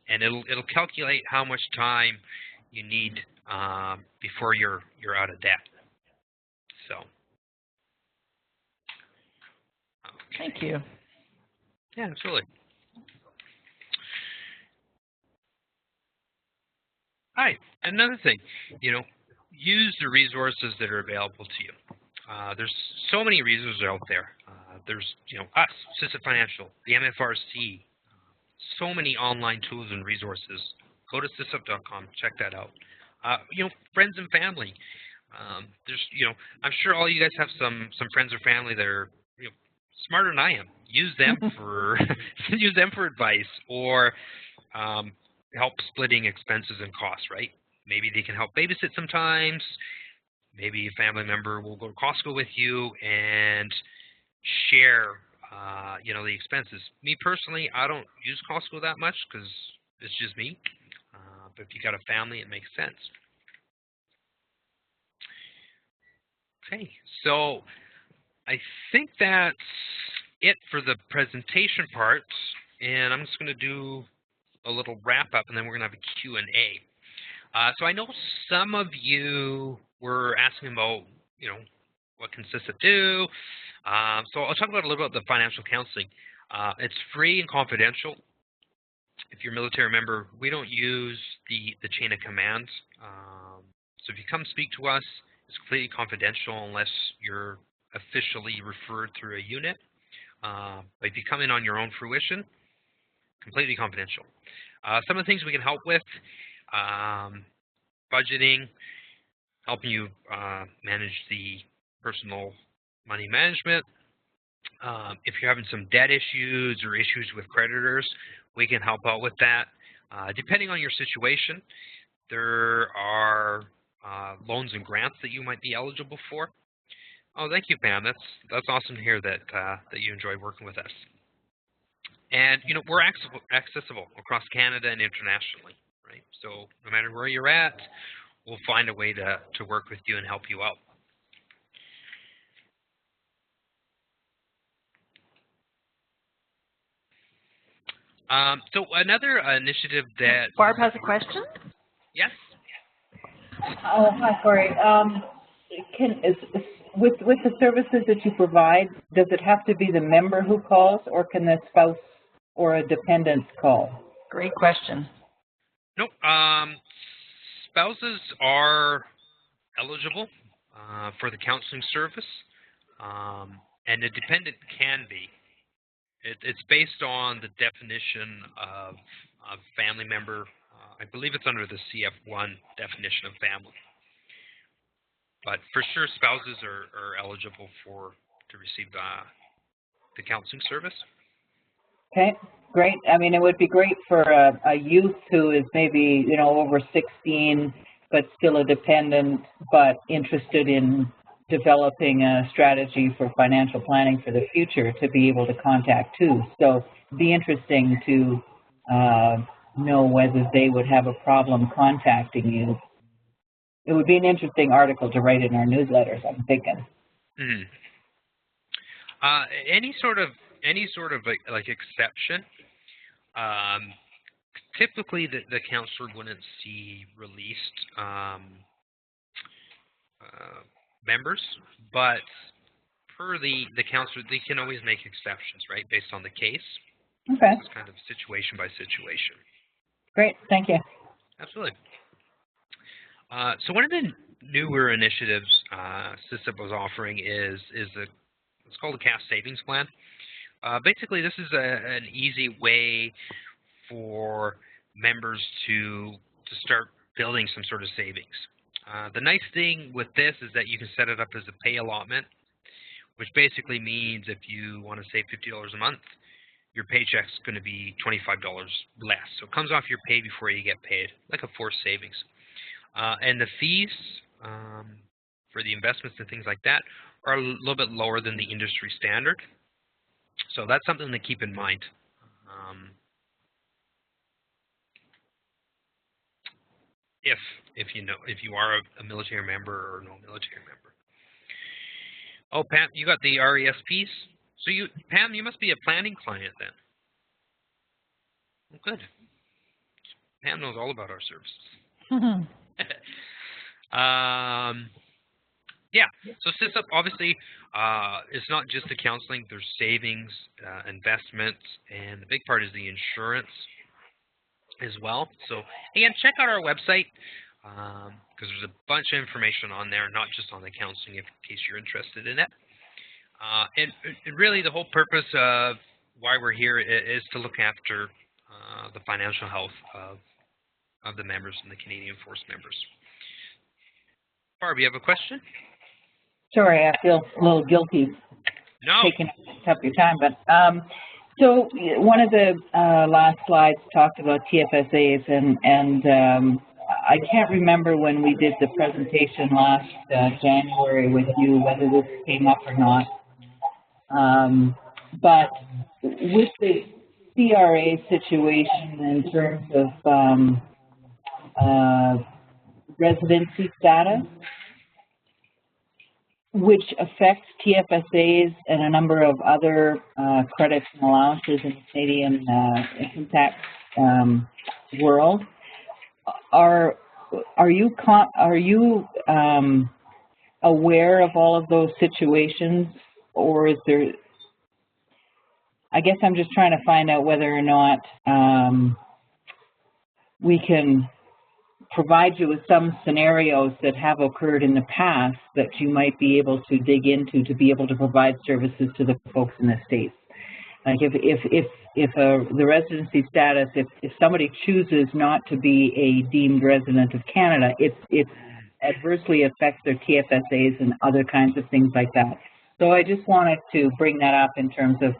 and it'll calculate how much time you need before you're out of debt. So. Okay. Thank you. Yeah, absolutely. All right, another thing, use the resources that are available to you. There's so many resources out there. There's, us, SISIP Financial, the MFRC, so many online tools and resources. Go to sisip.com, check that out. Friends and family. There's, I'm sure all you guys have some friends or family that are, smarter than I am. Use them for advice or help splitting expenses and costs, right? Maybe they can help babysit sometimes. Maybe a family member will go to Costco with you and share, the expenses. Me personally, I don't use Costco that much because it's just me. But if you got a family, it makes sense. Okay, so I think that's it for the presentation part, and I'm just going to do a little wrap up, and then we're going to have a Q&A. So I know some of you were asking about, what can SISIP do? So I'll talk about a little bit about the financial counseling. It's free and confidential. If you're a military member, we don't use the chain of command. So if you come speak to us, it's completely confidential unless you're officially referred through a unit. But if you come in on your own fruition, completely confidential. Some of the things we can help with, budgeting, helping you manage the personal money management. If you're having some debt issues or issues with creditors, we can help out with that. Depending on your situation, there are loans and grants that you might be eligible for. Oh, thank you, Pam. That's awesome to hear that that you enjoy working with us. And we're accessible across Canada and internationally, right? So no matter where you're at, we'll find a way to work with you and help you out. So another initiative that Barb has a question. Yes. Oh, hi, Corey. With the services that you provide, does it have to be the member who calls, or can the spouse or a dependent call? Great question. Nope. Spouses are eligible for the counseling service, and a dependent can be. It's based on the definition of family member. I believe it's under the CF1 definition of family. But for sure, spouses are eligible to receive the counseling service. Okay, great. I mean, it would be great for a youth who is maybe, you know, over 16, but still a dependent, but interested in developing a strategy for financial planning for the future to be able to contact too. So it'd be interesting to know whether they would have a problem contacting you. It would be an interesting article to write in our newsletters, I'm thinking. Mm-hmm. Any sort of like exception. Typically, the counselor wouldn't see released members, but per the counselor, they can always make exceptions, right, based on the case. Okay. It's kind of situation by situation. Great, thank you. Absolutely. So one of the newer initiatives SISIP was offering is it's called a cash savings plan. Basically, this is an easy way for members to start building some sort of savings. The nice thing with this is that you can set it up as a pay allotment, which basically means if you want to save $50 a month, your paycheck's going to be $25 less. So it comes off your pay before you get paid, like a forced savings. And the fees for the investments and things like that are a little bit lower than the industry standard. So that's something to keep in mind. If you are a military member or no military member. Oh, Pam, you got the RESPs? So Pam, you must be a planning client then. Well, good. Pam knows all about our services. Yeah, so SISIP obviously it's not just the counseling. There's savings, investments, and the big part is the insurance as well. So again, check out our website because there's a bunch of information on there, not just on the counseling, in case you're interested in it. And really, the whole purpose of why we're here is to look after the financial health of the members and the Canadian Force members. Barb, you have a question? Sorry, I feel a little guilty taking up your time, but so one of the last slides talked about TFSAs, and I can't remember when we did the presentation last January with you whether this came up or not. But with the CRA situation in terms of residency status, which affects TFSAs and a number of other credits and allowances in the Canadian income tax world. Are you aware of all of those situations, or is there? I guess I'm just trying to find out whether or not we can provide you with some scenarios that have occurred in the past that you might be able to dig into to be able to provide services to the folks in the States. Like if the residency status, if somebody chooses not to be a deemed resident of Canada, it adversely affects their TFSAs and other kinds of things like that. So I just wanted to bring that up in terms of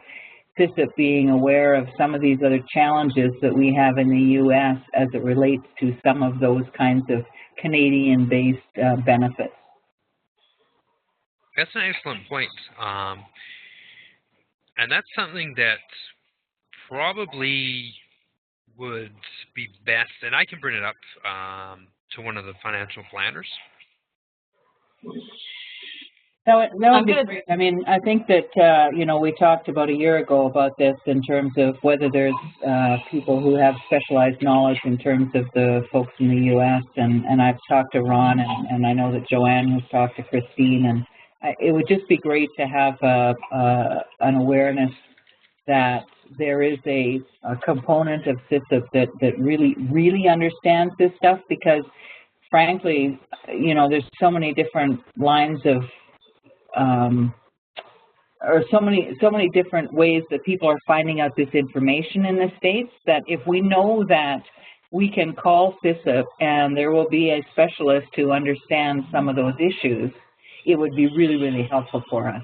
SISIP being aware of some of these other challenges that we have in the U.S. as it relates to some of those kinds of Canadian-based benefits. That's an excellent point. And that's something that probably would be best, and I can bring it up to one of the financial planners. That would be great. I mean, I think that, you know, we talked about a year ago about this in terms of whether there's people who have specialized knowledge in terms of the folks in the U.S. And I've talked to Ron, and I know that Joanne has talked to Christine, and it would just be great to have an awareness that there is a component of SISIP that really understands this stuff, because frankly, you know, there's so many different lines of or so many different ways that people are finding out this information in the States, that if we know that we can call SISIP and there will be a specialist who understands some of those issues, it would be really, really helpful for us.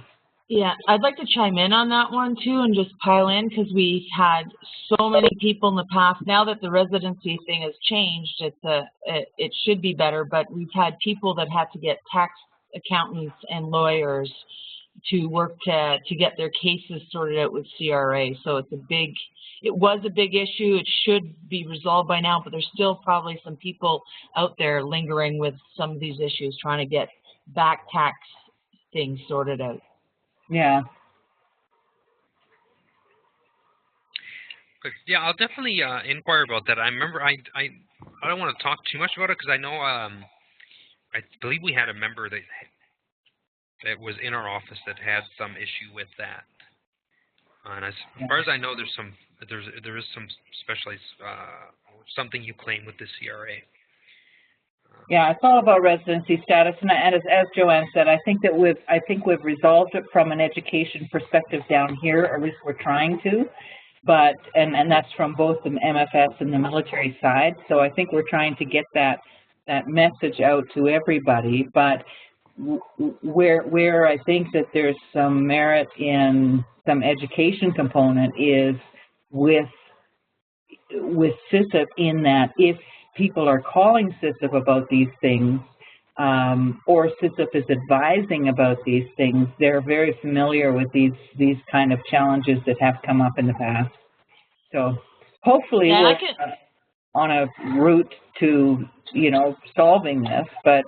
Yeah, I'd like to chime in on that one too and just pile in, because we had so many people in the past. Now that the residency thing has changed, it should be better, but we've had people that had to get tax accountants and lawyers to work to get their cases sorted out with CRA. So it was a big issue. It should be resolved by now, but there's still probably some people out there lingering with some of these issues, trying to get back tax things sorted out. Yeah. Yeah, I'll definitely inquire about that. I remember I don't want to talk too much about it because I know I believe we had a member that was in our office that had some issue with that. And as far as I know, there is some specialized something you claim with the CRA. Yeah, it's all about residency status, and as Joanne said, I think we've resolved it from an education perspective down here, or at least we're trying to, but and that's from both the MFS and the military side. So I think we're trying to get that message out to everybody. But where I think that there's some merit in some education component is with SISIP, in that if people are calling SISIP about these things, or SISIP is advising about these things, they're very familiar with these kind of challenges that have come up in the past. So hopefully we're on a route to, solving this, but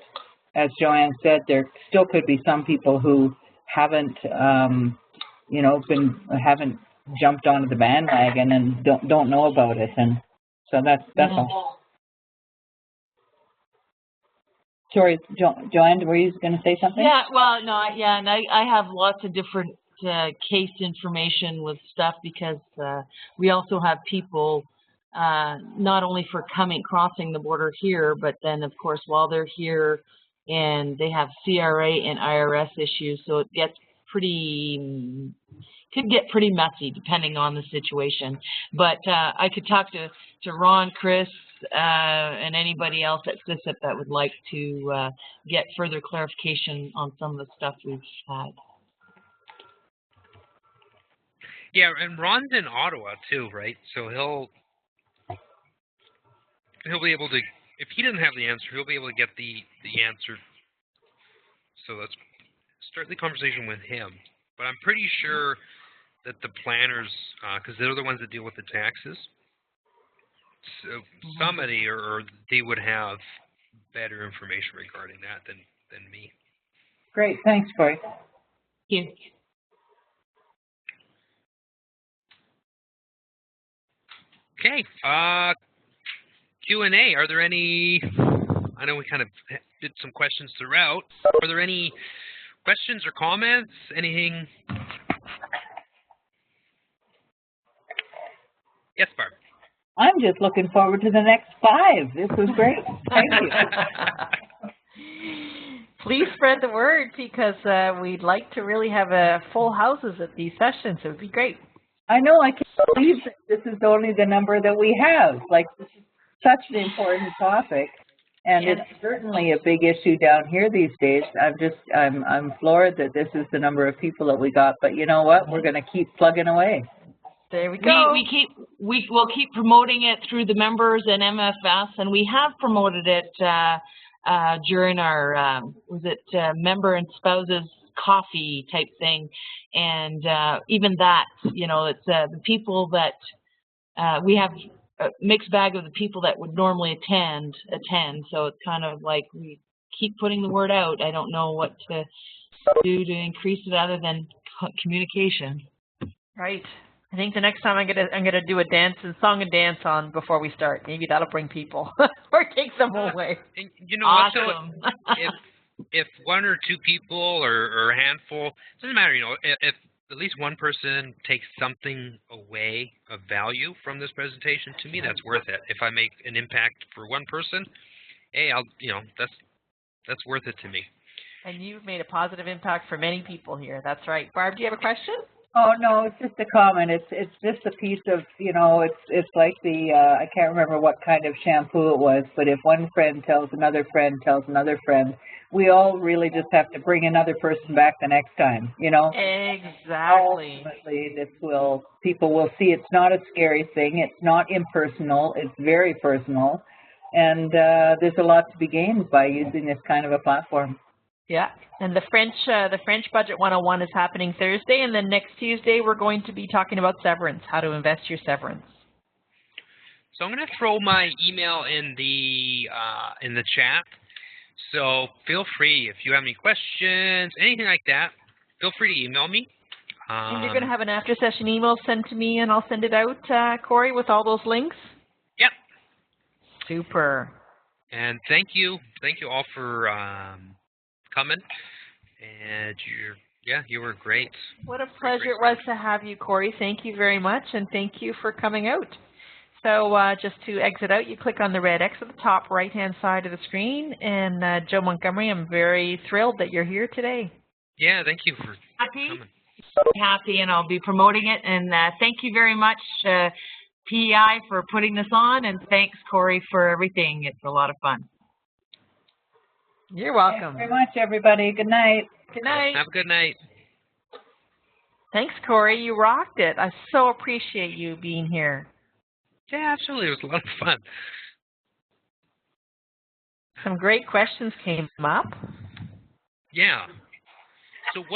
as Joanne said, there still could be some people who haven't, haven't jumped onto the bandwagon and don't know about it, and so that's all. Sorry, Joanne, were you going to say something? Yeah, well, no, and I have lots of different case information with stuff, because we also have people not only for crossing the border here, but then of course while they're here, and they have CRA and IRS issues, so it gets could get pretty messy depending on the situation. But I could talk to Ron, Chris, and anybody else at SISIP that would like to get further clarification on some of the stuff we've had. Yeah, and Ron's in Ottawa too, right? So he'll be able to, if he doesn't have the answer, he'll be able to get the answer. So let's start the conversation with him. But I'm pretty sure that the planners, because they're the ones that deal with the taxes, so somebody or they would have better information regarding that than me. Great, thanks, Corey. Thank you. Okay, Q&A. Are there any? I know we kind of did some questions throughout. Are there any questions or comments? Anything? Yes, Barb. I'm just looking forward to the next 5. This was great. Thank you. Please spread the word, because we'd like to really have full houses at these sessions. It would be great. I know. I can't believe that this is only the number that we have. Like, this is such an important topic, and it's certainly a big issue down here these days. I'm floored that this is the number of people that we got. But you know what? We're going to keep plugging away. There we go. We'll keep promoting it through the members and MFS, and we have promoted it during our member and spouses coffee type thing, and even that, it's the people that we have a mixed bag of the people that would normally attend. So it's kind of like we keep putting the word out. I don't know what to do to increase it other than communication. Right. I think the next time I'm gonna do a song and dance on before we start. Maybe that'll bring people or take them away. And you know awesome. what? If 1 or 2 people or a handful, it doesn't matter. If at least one person takes something away of value from this presentation, to me that's worth it. If I make an impact for one person, hey, that's worth it to me. And you've made a positive impact for many people here. That's right. Barb, do you have a question? Oh, no, it's just a comment. It's just a piece of, you know, it's like the, I can't remember what kind of shampoo it was, but if one friend tells another friend, we all really just have to bring another person back the next time, you know? Exactly. Ultimately, people will see it's not a scary thing. It's not impersonal. It's very personal. And there's a lot to be gained by using this kind of a platform. Yeah, and the French Budget 101 is happening Thursday, and then next Tuesday we're going to be talking about severance, how to invest your severance. So I'm going to throw my email in the chat. So feel free if you have any questions, anything like that. Feel free to email me. And you're going to have an after-session email sent to me, and I'll send it out, Corey, with all those links. Yep. Super. And thank you all for coming. And you were great. What a pleasure it was to have you, Corey. Thank you very much, and thank you for coming out. So just to exit out, you click on the red X at the top right-hand side of the screen. And Joe Montgomery, I'm very thrilled that you're here today. Yeah, thank you for coming. Happy, and I'll be promoting it. And thank you very much, PEI, for putting this on, and thanks, Corey, for everything. It's a lot of fun. You're welcome. Thanks very much, everybody. Good night. Good night. Have a good night. Thanks, Corey. You rocked it. I so appreciate you being here. Yeah, absolutely. It was a lot of fun. Some great questions came up. Yeah. So what